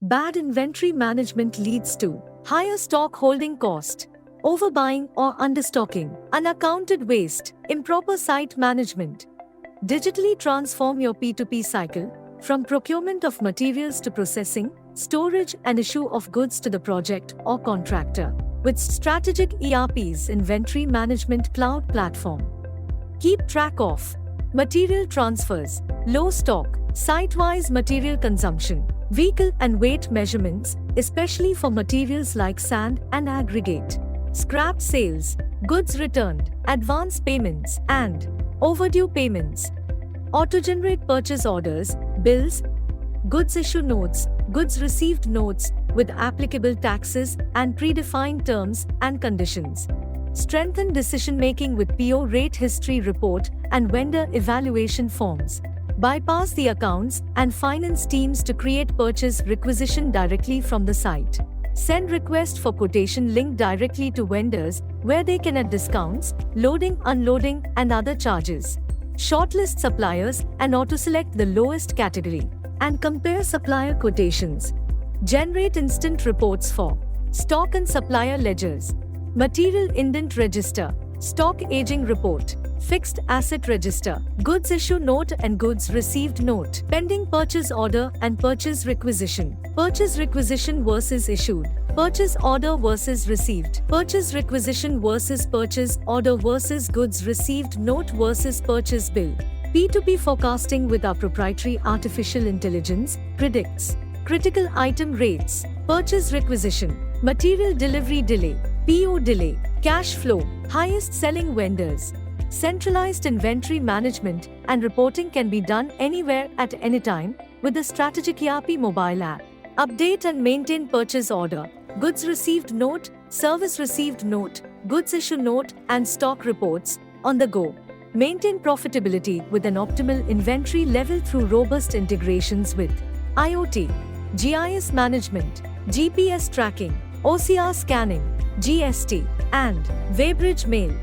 Bad inventory management leads to higher stock holding cost, overbuying or understocking, unaccounted waste, improper site management. Digitally transform your P2P cycle from procurement of materials to processing, storage and issue of goods to the project or contractor with StrategicERP's inventory management cloud platform. Keep track of material transfers, low stock, site-wise material consumption, vehicle and weight measurements, especially for materials like sand and aggregate, scrap sales, goods returned, advance payments, and overdue payments. Auto-generate purchase orders, bills, goods issue notes, goods received notes with applicable taxes and predefined terms and conditions. Strengthen decision-making with PO rate history report and vendor evaluation forms. Bypass the accounts and finance teams to create purchase requisition directly from the site. Send request for quotation link directly to vendors where they can add discounts, loading, unloading, and other charges. Shortlist suppliers and auto-select the lowest category. And compare supplier quotations. Generate instant reports for stock and supplier ledgers, material indent register, stock aging report, fixed asset register, goods issue note and goods received note, pending purchase order and purchase requisition versus issued, purchase order versus received, purchase requisition versus purchase order versus goods received note versus purchase bill. P2P forecasting with our proprietary artificial intelligence predicts critical item rates, purchase requisition, material delivery delay, PO delay, cash flow, highest selling vendors. Centralized inventory management and reporting can be done anywhere at any time with the StrategicERP mobile app. Update and maintain purchase order, goods received note, service received note, goods issue note, and stock reports on the go. Maintain profitability with an optimal inventory level through robust integrations with IoT, GIS management, GPS tracking, OCR scanning, GST, and Weighbridge Mail.